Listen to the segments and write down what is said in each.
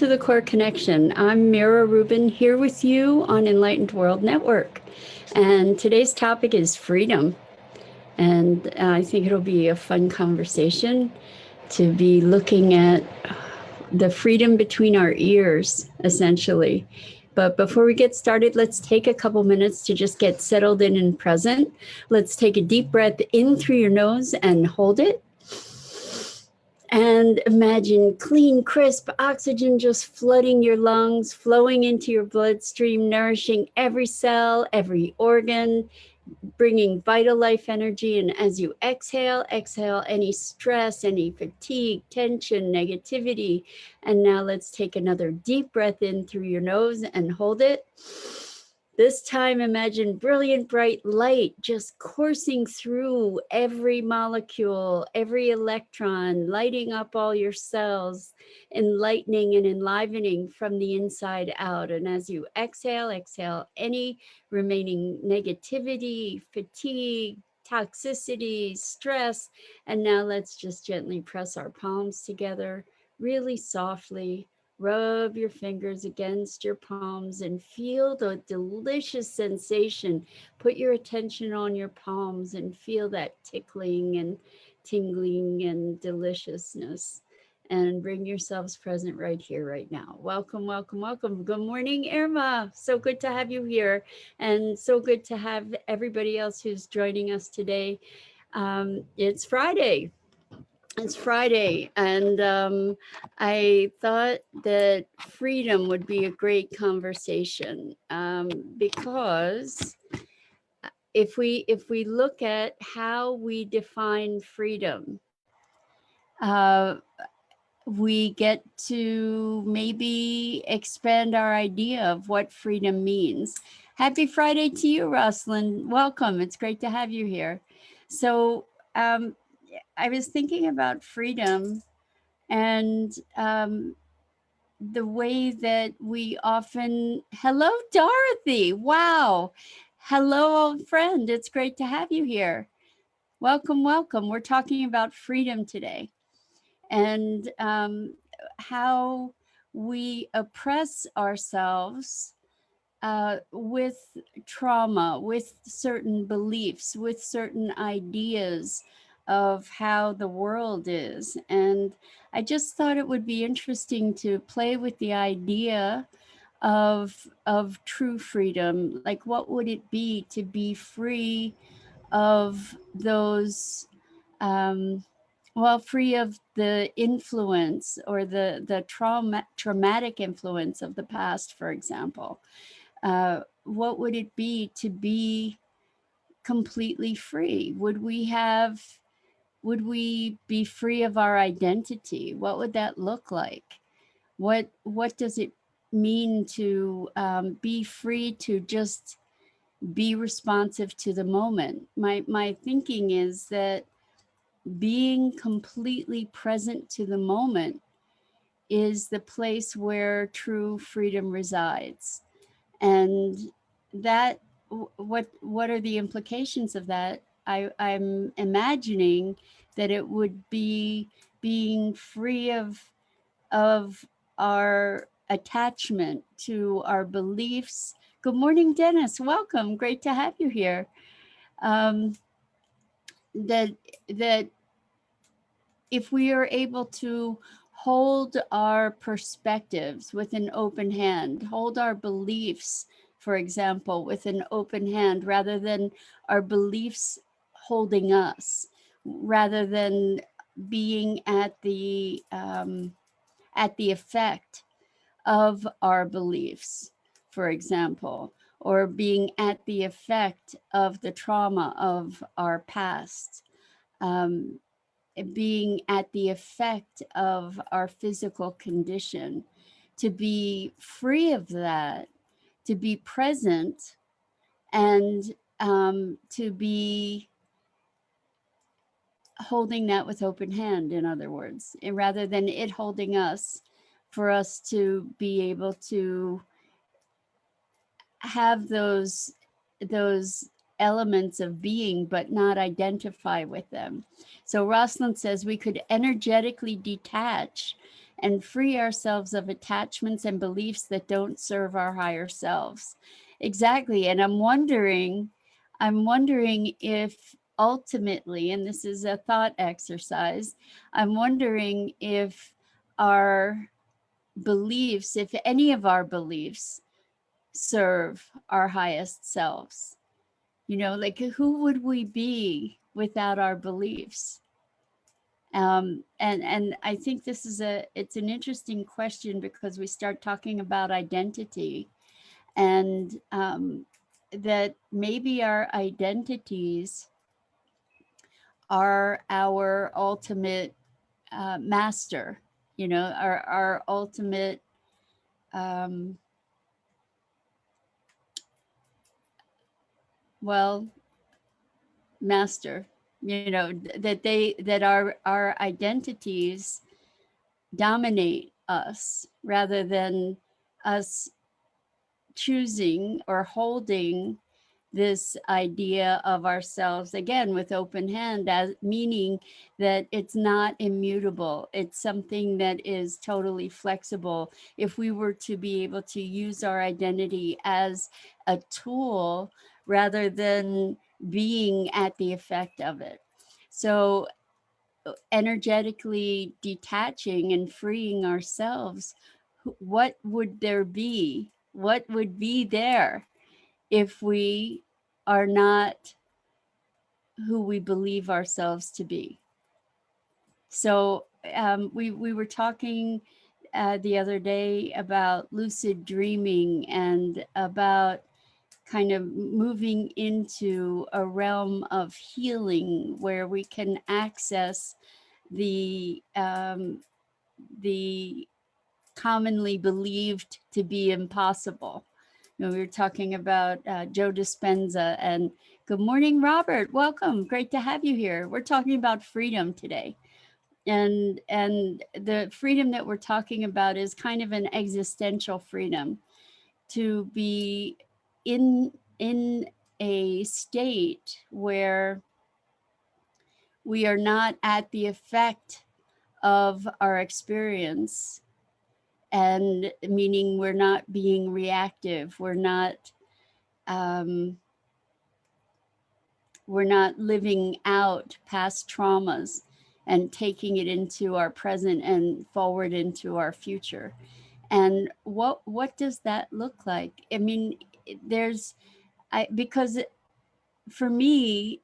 to the Core Connection. I'm Mira Rubin here with you on Enlightened World Network. And today's topic is freedom. And I think it'll be a fun conversation to be looking at the freedom between our ears, essentially. But before we get started, let's take a couple minutes to just get settled in and present. Let's take a deep breath in through your nose and hold it. And imagine clean, crisp oxygen just flooding your lungs, flowing into your bloodstream, nourishing every cell, every organ, bringing vital life energy. And as you exhale, exhale any stress, any fatigue, tension, negativity. And now let's take another deep breath in through your nose and hold it. This time, imagine brilliant, bright light just coursing through every molecule, every electron, lighting up all your cells, enlightening and enlivening from the inside out. And as you exhale, exhale any remaining negativity, fatigue, toxicity, stress. And now let's just gently press our palms together really softly. Rub your fingers against your palms and feel the delicious sensation. Put your attention on your palms and feel that tickling and tingling and deliciousness. And bring yourselves present right here, right now. Welcome, welcome, welcome. Good morning, Irma. So good to have you here. And so good to have everybody else who's joining us today. It's Friday. It's Friday, and I thought that freedom would be a great conversation because if we look at how we define freedom, uh, we get to maybe expand our idea of what freedom means. Happy Friday to you, Rosalind. Welcome. It's great to have you here. So I was thinking about freedom and the way that we often, hello, Dorothy. Wow. Hello, old friend. It's great to have you here. Welcome, welcome. We're talking about freedom today and how we oppress ourselves with trauma, with certain beliefs, with certain ideas of how the world is. And I just thought it would be interesting to play with the idea of true freedom. Like, what would it be to be free of those free of the influence or the traumatic influence of the past, for example. What would it be to be completely free? Would we be free of our identity? What would that look like? What does it mean to be free to just be responsive to the moment? My thinking is that being completely present to the moment is the place where true freedom resides. And that, what are the implications of that? I'm imagining that it would be being free of our attachment to our beliefs. Good morning, Dennis. Welcome. Great to have you here. That if we are able to hold our perspectives with an open hand, hold our beliefs, for example, with an open hand, rather than our beliefs holding us, rather than being at the effect of our beliefs, for example, or being at the effect of the trauma of our past. Being at the effect of our physical condition, to be free of that, to be present, and to be holding that with open hand, in other words, and rather than it holding us, for us to be able to have those elements of being, but not identify with them. So Rosalind says we could energetically detach and free ourselves of attachments and beliefs that don't serve our higher selves. Exactly. And I'm wondering if ultimately, and this is a thought exercise, I'm wondering if our beliefs, if any of our beliefs serve our highest selves. Like who would we be without our beliefs? And I think it's an interesting question because we start talking about identity, and that maybe our identities are our ultimate master, our ultimate um, well, master. That our identities dominate us rather than us choosing or holding this idea of ourselves again with open hand, as meaning that it's not immutable, it's something that is totally flexible. If we were to be able to use our identity as a tool rather than being at the effect of it. So energetically detaching and freeing ourselves, what would there be? What would be there if we are not who we believe ourselves to be? So we were talking the other day about lucid dreaming and about kind of moving into a realm of healing where we can access the commonly believed to be impossible. We were talking about Joe Dispenza, and good morning, Robert. Welcome. Great to have you here. We're talking about freedom today. And the freedom that we're talking about is kind of an existential freedom to be in a state where we are not at the effect of our experience, and meaning we're not being reactive, um, we're not living out past traumas and taking it into our present and forward into our future. And what does that look like? I mean, there's I because for me,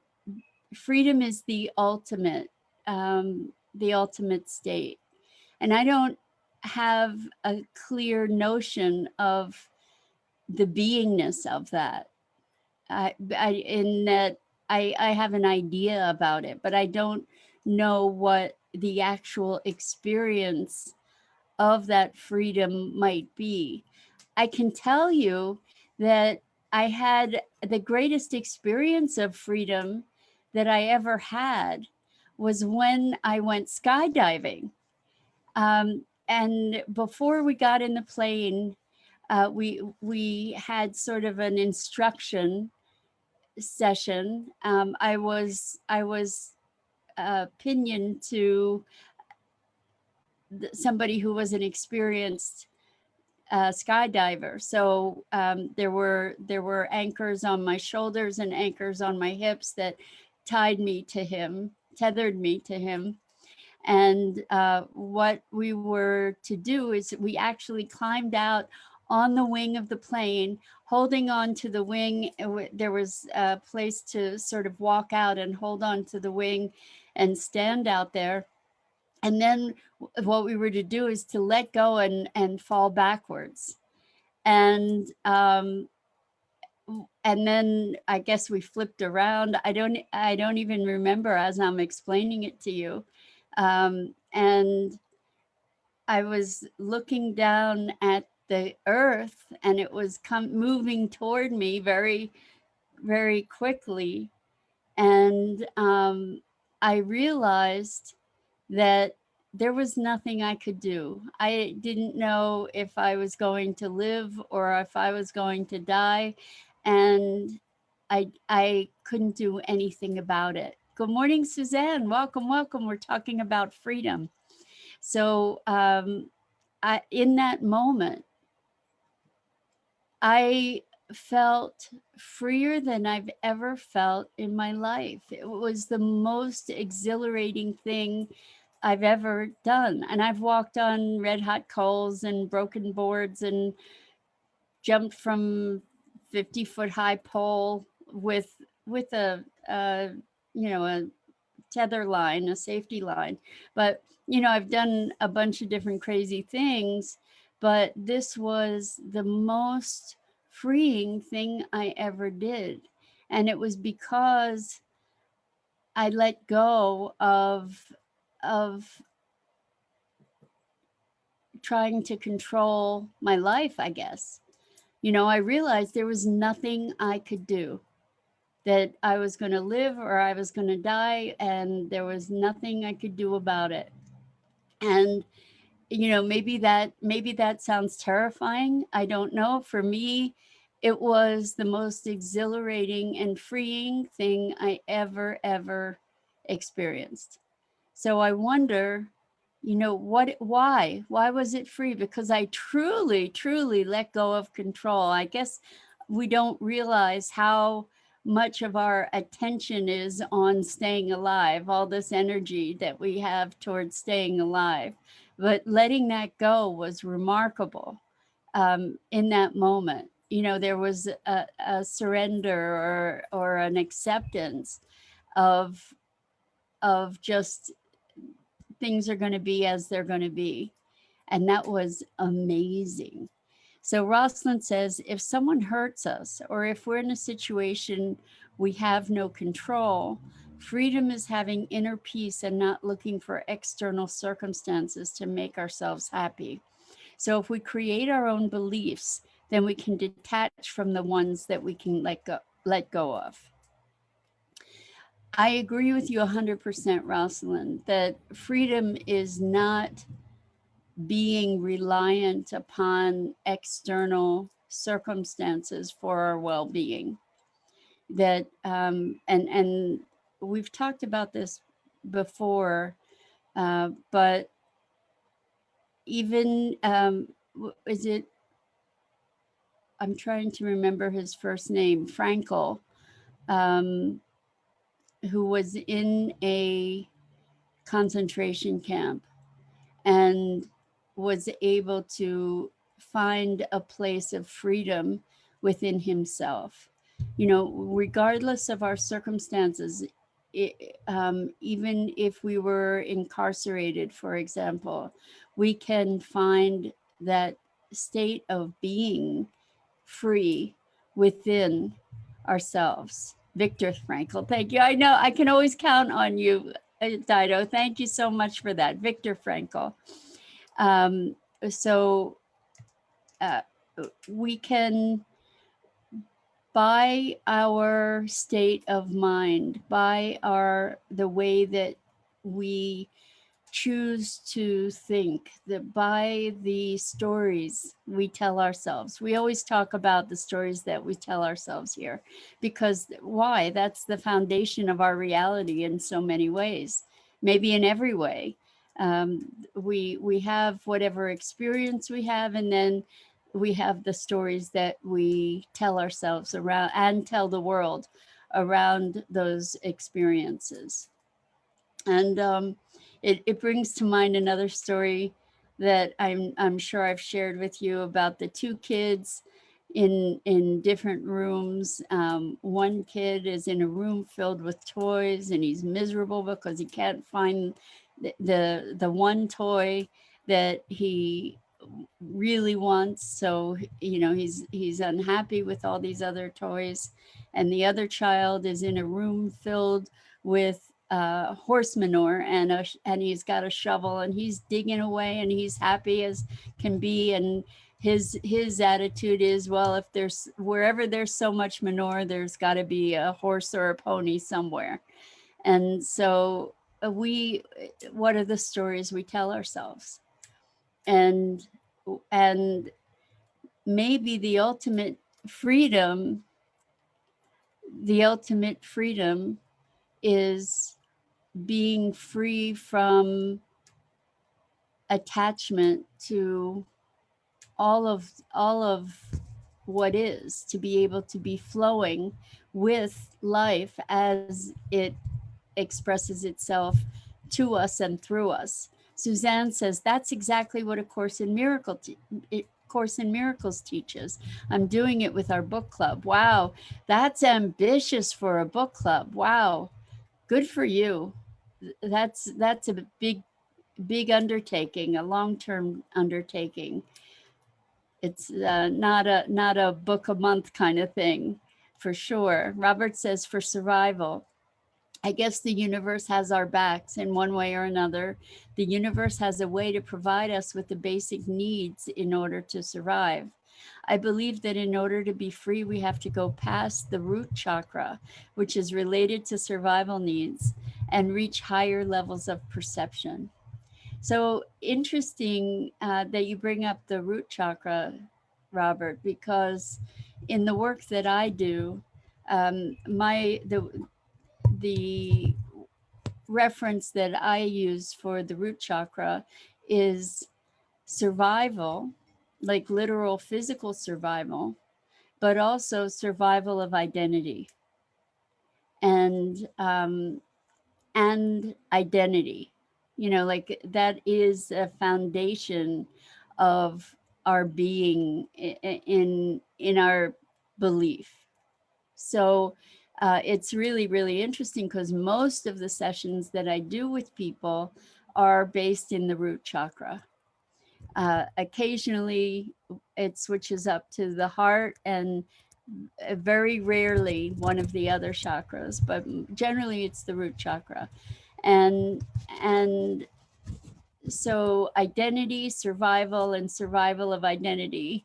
freedom is the ultimate state, and I don't have a clear notion of the beingness of that. In that I have an idea about it, but I don't know what the actual experience of that freedom might be. I can tell you that I had the greatest experience of freedom that I ever had was when I went skydiving. And before we got in the plane, we had sort of an instruction session. I was pinioned to somebody who was an experienced skydiver. So there were anchors on my shoulders and anchors on my hips that tethered me to him. And what we were to do is we actually climbed out on the wing of the plane, holding on to the wing. There was a place to sort of walk out and hold on to the wing and stand out there. And then what we were to do is to let go and fall backwards. And and then I guess we flipped around. I don't even remember as I'm explaining it to you. And I was looking down at the earth, and it was moving toward me very, very quickly. And I realized that there was nothing I could do. I didn't know if I was going to live or if I was going to die. And I couldn't do anything about it. Good morning, Suzanne. Welcome, welcome. We're talking about freedom. So in that moment, I felt freer than I've ever felt in my life. It was the most exhilarating thing I've ever done. And I've walked on red hot coals and broken boards and jumped from 50-foot high pole with a a tether line, a safety line. But I've done a bunch of different crazy things, but this was the most freeing thing I ever did. And it was because I let go of trying to control my life, I guess. I realized there was nothing I could do, that I was going to live or I was going to die, and there was nothing I could do about it. And maybe that sounds terrifying. I don't know. For me, it was the most exhilarating and freeing thing I ever experienced. So I wonder, why was it free? Because I truly let go of control. I guess we don't realize how much of our attention is on staying alive, all this energy that we have towards staying alive. But letting that go was remarkable in that moment. There was a surrender or an acceptance of just things are going to be as they're going to be. And that was amazing. So Rosalind says, if someone hurts us, or if we're in a situation we have no control, freedom is having inner peace and not looking for external circumstances to make ourselves happy. So if we create our own beliefs, then we can detach from the ones that we can let go of. I agree with you 100%, Rosalind, that freedom is not being reliant upon external circumstances for our well-being. That and we've talked about this before, but even is it? I'm trying to remember his first name, Frankel, um, who was in a concentration camp and was able to find a place of freedom within himself. Regardless of our circumstances, even if we were incarcerated, for example, we can find that state of being free within ourselves. Viktor Frankl, thank you. I know I can always count on you, Dido. Thank you so much for that, Viktor Frankl. Um, so uh, we can, by our state of mind, by the way that we choose to think, that by the stories we tell ourselves. We always talk about the stories that we tell ourselves here, because why? That's the foundation of our reality in so many ways, maybe in every way. We have whatever experience we have, and then we have the stories that we tell ourselves around and tell the world around those experiences. And it brings to mind another story that I'm sure I've shared with you about the two kids in different rooms. One kid is in a room filled with toys, and he's miserable because he can't find the one toy that he really wants. So he's unhappy with all these other toys. And the other child is in a room filled with horse manure, and he's got a shovel, and he's digging away, and he's happy as can be. And his attitude is, well, if there's wherever there's so much manure, there's got to be a horse or a pony somewhere. And so what are the stories we tell ourselves? And maybe freedom the ultimate freedom is being free from attachment to all of what is, to be able to be flowing with life as it expresses itself to us and through us. Suzanne says that's exactly what a Course in Miracles teaches. I'm doing it with our book club. Wow, that's ambitious for a book club. Wow, good for you. That's a big undertaking, a long-term undertaking. It's not a book a month kind of thing, for sure. Robert says for survival. I guess the universe has our backs in one way or another. The universe has a way to provide us with the basic needs in order to survive. I believe that in order to be free, we have to go past the root chakra, which is related to survival needs, and reach higher levels of perception. So interesting that you bring up the root chakra, Robert, because in the work that I do, the reference that I use for the root chakra is survival, like literal physical survival, but also survival of identity and identity. Like that is a foundation of our being in our belief. So it's really, really interesting because most of the sessions that I do with people are based in the root chakra. Occasionally, it switches up to the heart, and very rarely one of the other chakras, but generally it's the root chakra. And so identity, survival, and survival of identity.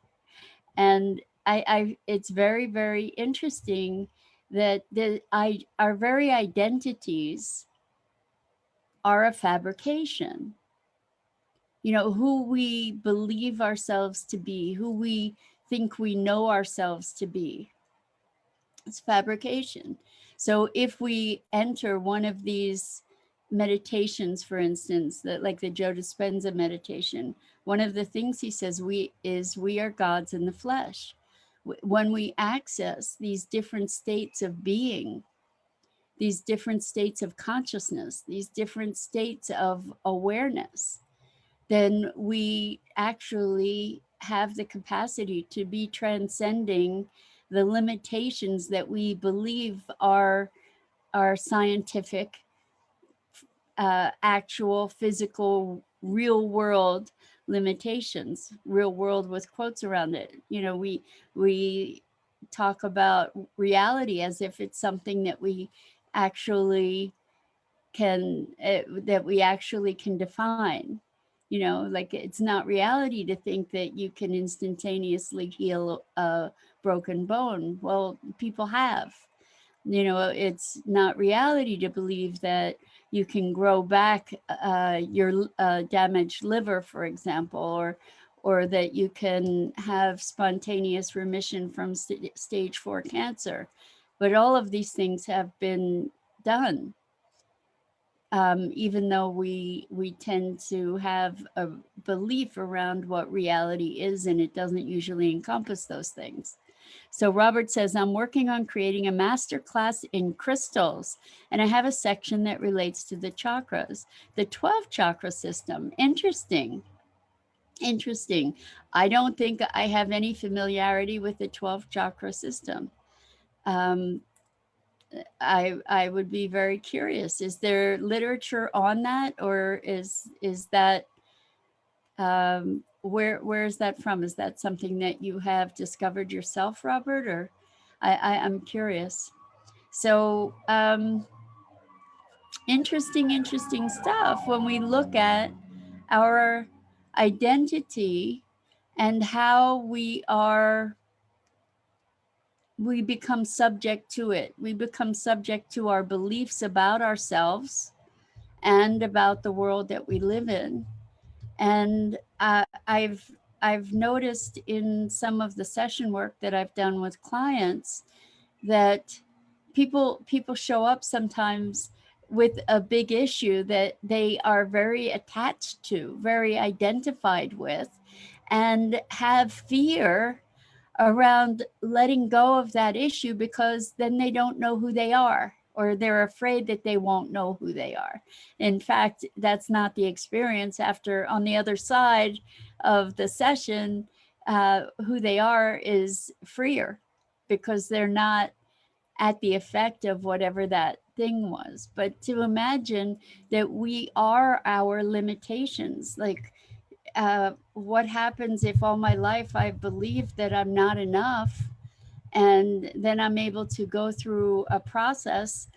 And it's very, very interesting that our very identities are a fabrication. Who we believe ourselves to be, who we think we know ourselves to be. It's fabrication. So if we enter one of these meditations, for instance, that like the Joe Dispenza meditation, one of the things he says we are gods in the flesh. When we access these different states of being, these different states of consciousness, these different states of awareness, then we actually have the capacity to be transcending the limitations that we believe are scientific, actual, physical, real world limitations, real world with quotes around it. We talk about reality as if it's something that we actually can define. Like it's not reality to think that you can instantaneously heal a broken bone. Well, people have. It's not reality to believe that you can grow back your damaged liver, for example, or that you can have spontaneous remission from stage 4 cancer. But all of these things have been done. Even though we tend to have a belief around what reality is, and it doesn't usually encompass those things. So Robert says, I'm working on creating a master class in crystals, and I have a section that relates to the chakras, the 12 chakra system. Interesting. I don't think I have any familiarity with the 12 chakra system. I would be very curious. Is there literature on that, or is that where is that from? Is that something that you have discovered yourself, Robert? Or I'm curious. So interesting stuff when we look at our identity and how we become subject to it. We become subject to our beliefs about ourselves and about the world that we live in. And I've noticed in some of the session work that I've done with clients that people show up sometimes with a big issue that they are very attached to, very identified with, and have fear around letting go of that issue because then they don't know who they are, or they're afraid that they won't know who they are. In fact, that's not the experience. After, on the other side of the session, who they are is freer because they're not at the effect of whatever that thing was. But to imagine that we are our limitations, like what happens if all my life I've believed that I'm not enough, and then I'm able to go through a process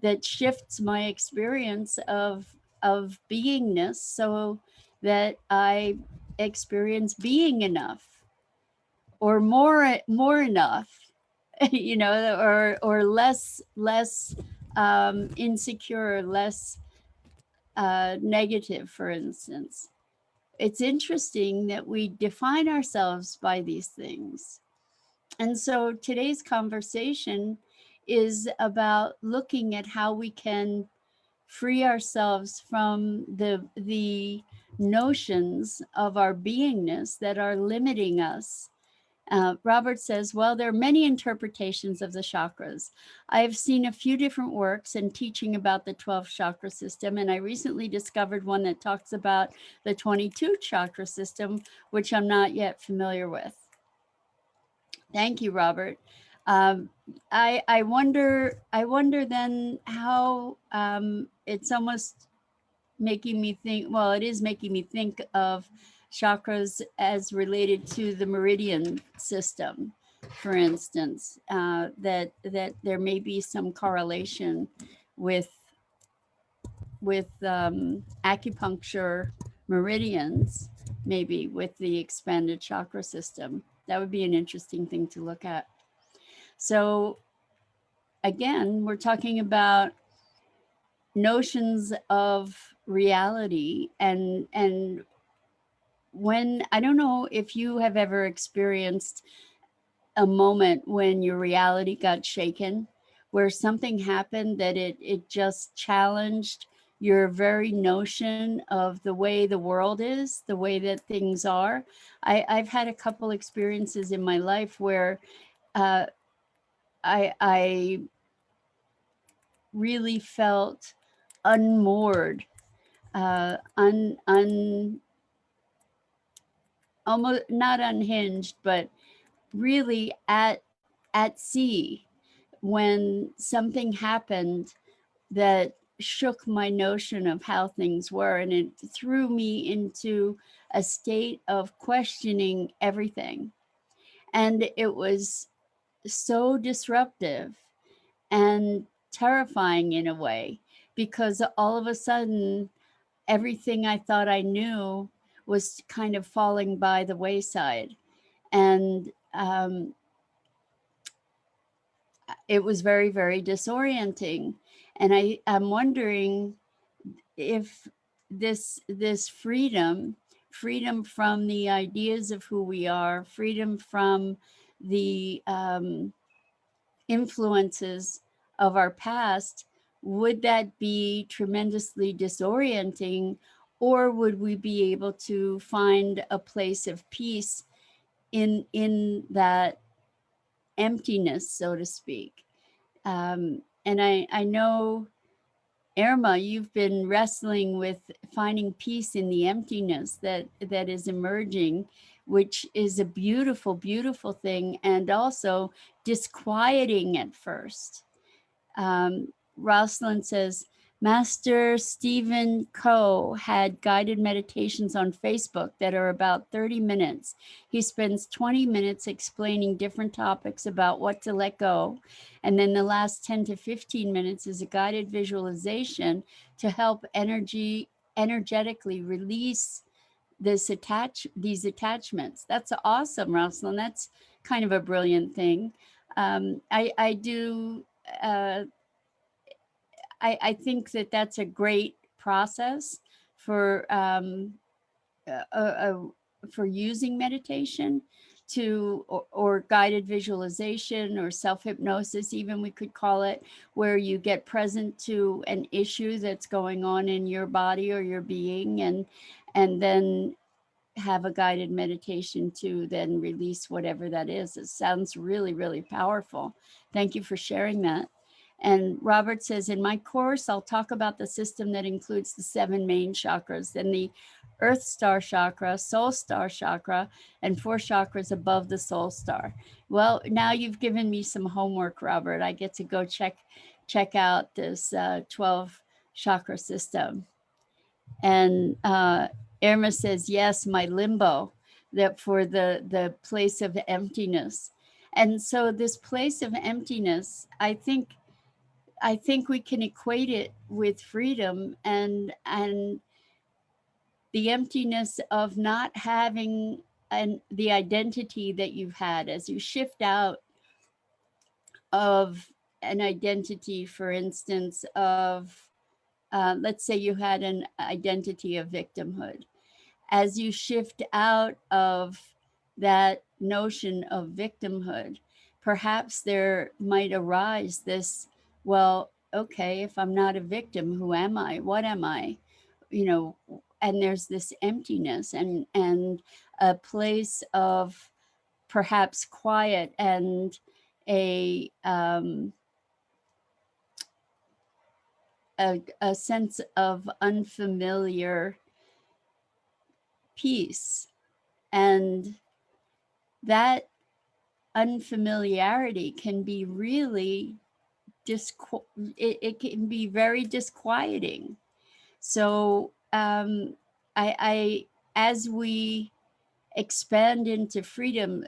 that shifts my experience of beingness so that I experience being enough, or more enough, you know, or less insecure, less negative, for instance. It's interesting that we define ourselves by these things. And so today's conversation is about looking at how we can free ourselves from the notions of our beingness that are limiting us. Robert says, well, there are many interpretations of the chakras. I've seen a few different works and teaching about the 12 chakra system, and I recently discovered one that talks about the 22 chakra system, which I'm not yet familiar with. Thank you, Robert. Um, I wonder then how it's almost making me think, well, it is making me think of chakras as related to the meridian system, for instance, that there may be some correlation with acupuncture meridians, maybe with the expanded chakra system. That would be an interesting thing to look at. So again, we're talking about notions of reality, and when, I don't know if you have ever experienced a moment when your reality got shaken, where something happened that it just challenged your very notion of the way the world is, the way that things are. I've had a couple experiences in my life where uh, I really felt unmoored, almost not unhinged, but really at sea, when something happened that shook my notion of how things were, and it threw me into a state of questioning everything. And it was so disruptive and terrifying in a way, because all of a sudden everything I thought I knew was kind of falling by the wayside. And it was very, very disorienting. And I'm wondering if this freedom from the ideas of who we are, freedom from the influences of our past, would that be tremendously disorienting, or would we be able to find a place of peace in that emptiness, so to speak? And I know, Irma, you've been wrestling with finding peace in the emptiness that is emerging, which is a beautiful, beautiful thing, and also disquieting at first. Rosalind says, Master Stephen Coe had guided meditations on Facebook that are about 30 minutes. He spends 20 minutes explaining different topics about what to let go. And then the last 10 to 15 minutes is a guided visualization to help energetically release these attachments. That's awesome, Rosalind. That's kind of a brilliant thing. I do I think that that's a great process for uh, uh, uh, for using meditation. or guided visualization or self-hypnosis, even we could call it, where you get present to an issue that's going on in your body or your being, and then have a guided meditation to then release whatever that is. It sounds really, really powerful. Thank you for sharing that. And Robert says, in my course, I'll talk about the system that includes the 7 main chakras, then the Earth Star chakra, Soul Star chakra, and 4 chakras above the Soul Star. Well, now you've given me some homework, Robert. I get to go check out this 12 chakra system. And Irma says, yes, my limbo, that for the place of emptiness. And so this place of emptiness, I think we can equate it with freedom and the emptiness of not having the identity that you've had as you shift out of an identity, for instance, of let's say you had an identity of victimhood. As you shift out of that notion of victimhood, perhaps there might arise this, well, okay, if I'm not a victim, who am I? What am I? You know, and there's this emptiness and a place of perhaps quiet and a a sense of unfamiliar peace. And that unfamiliarity can be really it can be very disquieting. So I as we expand into freedom,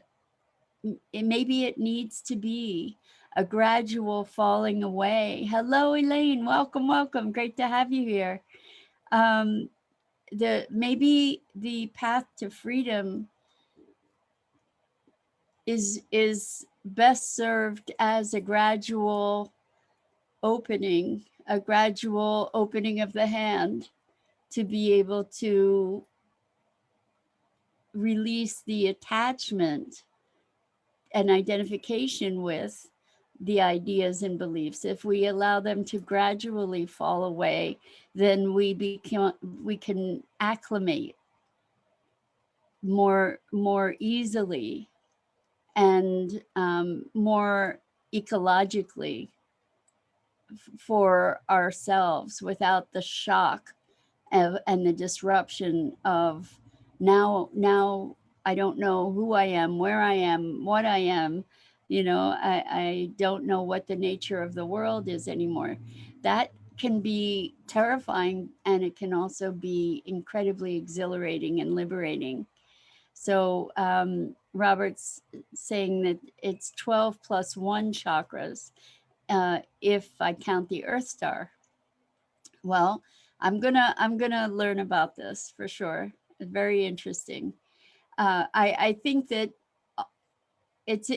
maybe it needs to be a gradual falling away. Hello, Elaine. Welcome, welcome. Great to have you here. Maybe the path to freedom is best served as a gradual opening, of the hand to be able to release the attachment and identification with the ideas and beliefs. If we allow them to gradually fall away, then we can acclimate more easily and more ecologically for ourselves without the shock and the disruption of now I don't know who I am, where I am, what I am. I don't know what the nature of the world is anymore. That can be terrifying, and it can also be incredibly exhilarating and liberating. So Robert's saying that it's 12 plus 1 chakras if I count the Earth Star. Well, I'm gonna learn about this for sure. Very interesting. I think that it's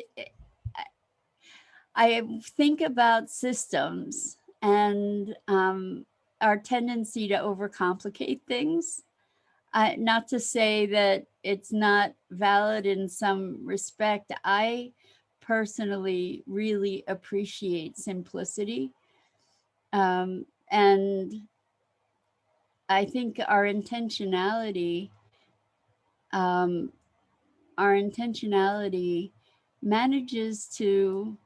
I think about systems and our tendency to overcomplicate things. Not to say that it's not valid in some respect. I personally really appreciate simplicity. And I think um, our intentionality manages to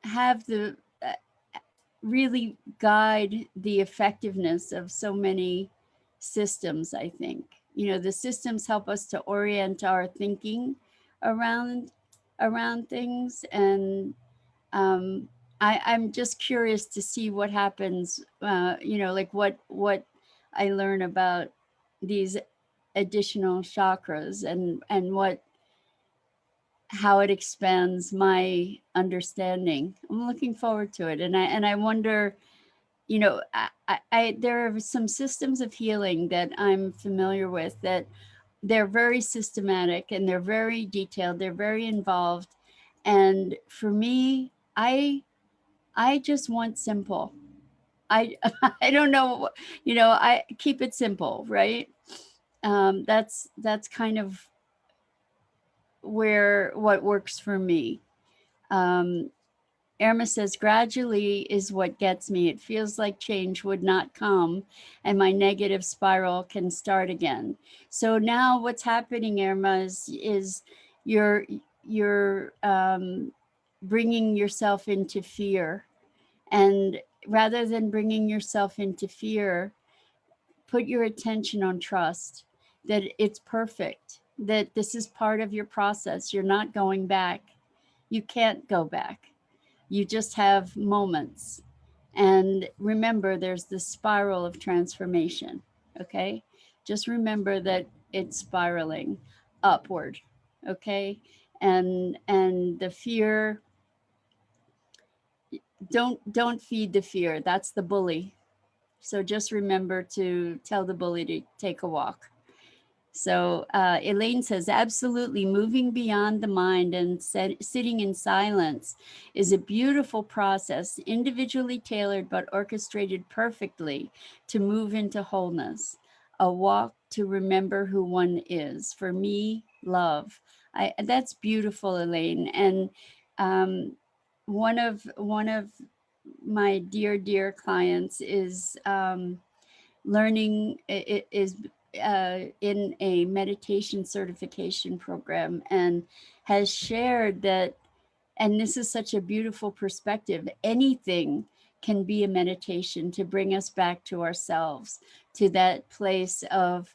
have the really guide the effectiveness of so many systems. I think the systems help us to orient our thinking around things, and I'm just curious to see what happens. Like what I learn about these additional chakras and how it expands my understanding. I'm looking forward to it, and I wonder. There are some systems of healing that I'm familiar with that they're very systematic and they're very detailed. They're very involved, and for me, I just want simple. I I don't know, I keep it simple, right? That's kind of where what works for me. Um, Irma says, gradually is what gets me. It feels like change would not come and my negative spiral can start again. So now what's happening, Irma, is you're, you're bringing yourself into fear. And rather than bringing yourself into fear, put your attention on trust, that it's perfect, that this is part of your process. You're not going back. You can't go back. You just have moments. And remember, there's this spiral of transformation. Okay. Just remember that it's spiraling upward. Okay. And the fear, don't feed the fear. That's the bully. So just remember to tell the bully to take a walk. So Elaine says, absolutely, moving beyond the mind and sitting in silence is a beautiful process, individually tailored but orchestrated perfectly to move into wholeness. A walk to remember who one is. For me, love. That's beautiful, Elaine. And one of my dear clients is learning is in a meditation certification program and has shared that, and this is such a beautiful perspective, anything can be a meditation to bring us back to ourselves, to that place of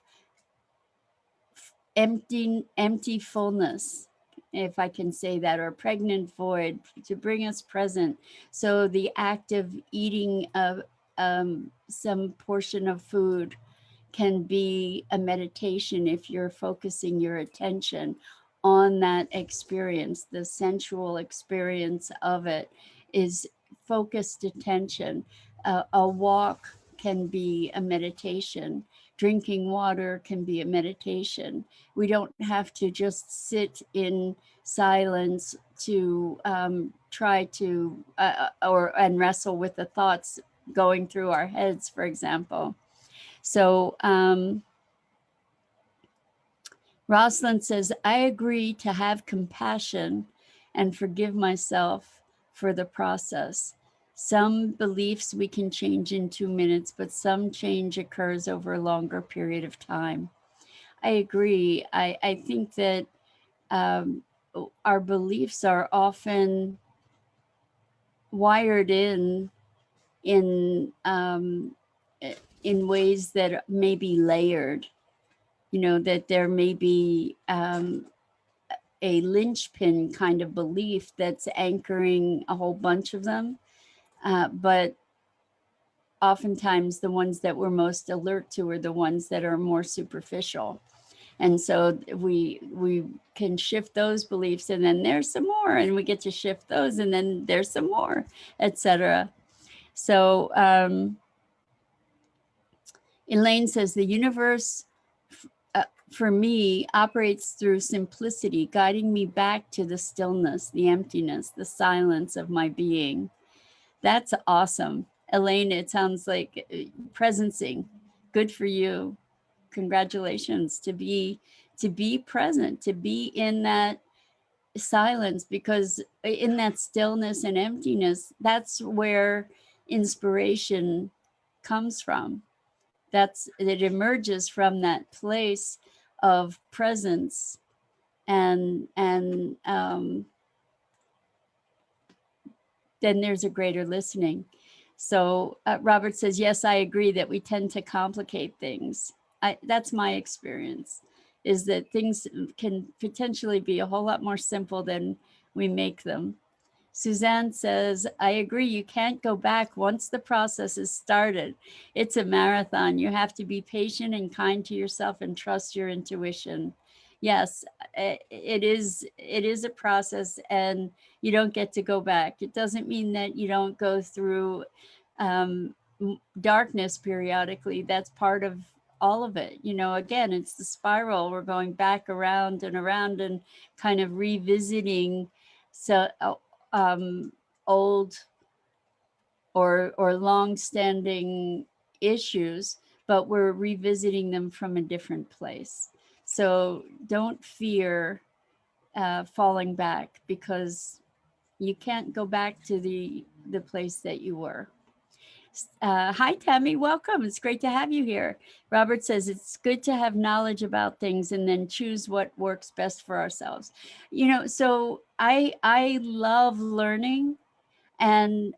empty fullness, if I can say that, or pregnant void, to bring us present. So the act of eating some portion of food can be a meditation if you're focusing your attention on that experience. The sensual experience of it is focused attention. A walk can be a meditation. Drinking water can be a meditation. We don't have to just sit in silence to try to and wrestle with the thoughts going through our heads, for example. So Rosalind says, I agree to have compassion and forgive myself for the process. Some beliefs we can change in 2 minutes, but some change occurs over a longer period of time. I agree. I think that our beliefs are often wired in in ways that may be layered. You know, that there may be a linchpin kind of belief that's anchoring a whole bunch of them. But oftentimes the ones that we're most alert to are the ones that are more superficial. And so we can shift those beliefs, and then there's some more, and we get to shift those, and then there's some more, etc. So Elaine says the universe for me operates through simplicity, guiding me back to the stillness, the emptiness, the silence of my being. That's awesome. Elaine, it sounds like presencing. Good for you. Congratulations to be present, to be in that silence, because in that stillness and emptiness, that's where inspiration comes from. It emerges from that place of presence and then there's a greater listening. So Robert says, yes, I agree that we tend to complicate things. That's my experience, is that things can potentially be a whole lot more simple than we make them. Suzanne says, I agree, you can't go back once the process is started. It's a marathon. You have to be patient and kind to yourself and trust your intuition. Yes, it is a process, and you don't get to go back. It doesn't mean that you don't go through um, darkness periodically. That's part of all of it. You know, again, it's the spiral. We're going back around and kind of revisiting so old or long-standing issues, but we're revisiting them from a different place. So don't fear falling back, because you can't go back to the place that you were. Hi, Tammy. Welcome. It's great to have you here. Robert says it's good to have knowledge about things and then choose what works best for ourselves. So I love learning, and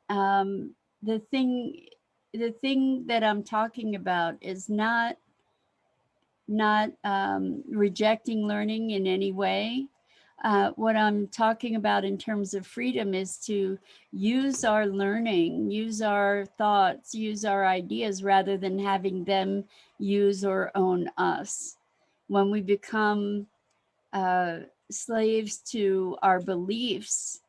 the thing that I'm talking about is not rejecting learning in any way. What I'm talking about in terms of freedom is to use our learning, use our thoughts, use our ideas, rather than having them use or own us. When we become uh, slaves to our beliefs,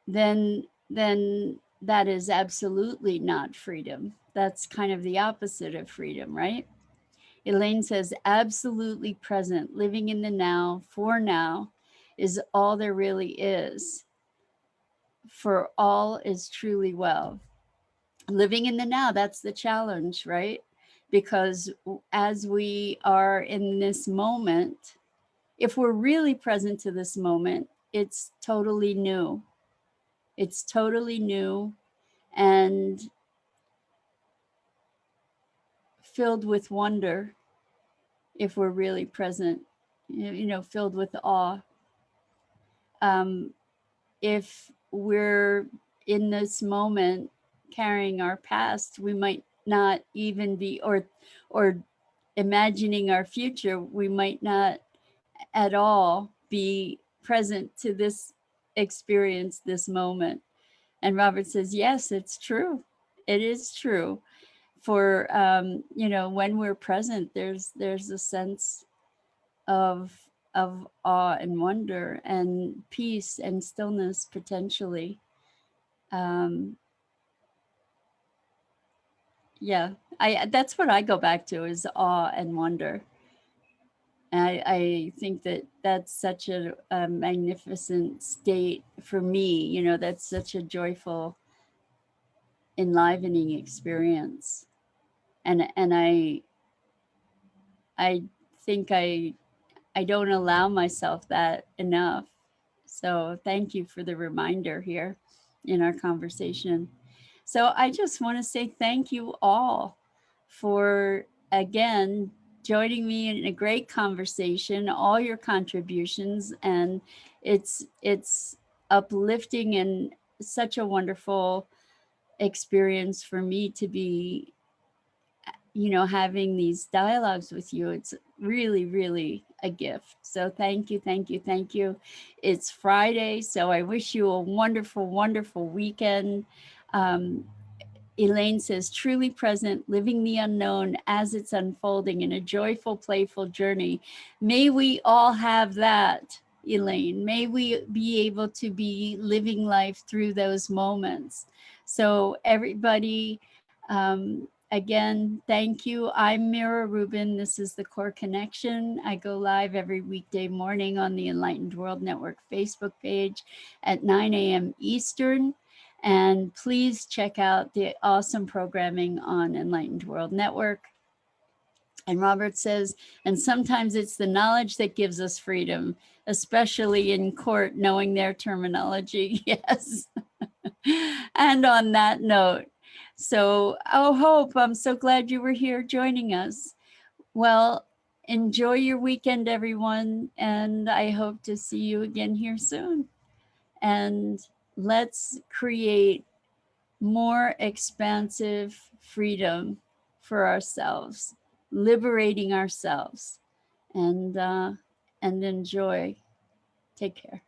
then that is absolutely not freedom. That's kind of the opposite of freedom, right? Elaine says, absolutely present, living in the now, for now, is all there really is. For all is truly well. Living in the now, that's the challenge, right? Because as we are in this moment, if we're really present to this moment, it's totally new. It's totally new and filled with wonder if we're really present, filled with awe. Um, if we're in this moment carrying our past, we might not even be, or imagining our future, we might not at all be present to this experience, this moment. And Robert says, yes, it's true. It is true. For when we're present, there's a sense of awe and wonder and peace and stillness potentially. Um, yeah, I that's what I go back to, is awe and wonder. I think that that's such a magnificent state for me. That's such a joyful, enlivening experience, and I think I don't allow myself that enough. So thank you for the reminder here in our conversation. So I just want to say thank you all for, again, joining me in a great conversation, all your contributions, and it's uplifting and such a wonderful experience for me to be having these dialogues with you. It's really, really a gift. So thank you, thank you, thank you. It's Friday, so I wish you a wonderful, wonderful weekend. Um, Elaine says, truly present, living the unknown as it's unfolding in a joyful, playful journey. May we all have that, Elaine. May we be able to be living life through those moments. So everybody, again, thank you. I'm Mira Rubin. This is the Core Connection. I go live every weekday morning on the Enlightened World Network Facebook page at 9 a.m. Eastern. And please check out the awesome programming on Enlightened World Network. And Robert says, and sometimes it's the knowledge that gives us freedom, especially in court, knowing their terminology. Yes. And on that note, so, Hope, I'm so glad you were here joining us. Well, enjoy your weekend, everyone. And I hope to see you again here soon. And let's create more expansive freedom for ourselves, liberating ourselves, and enjoy. Take care.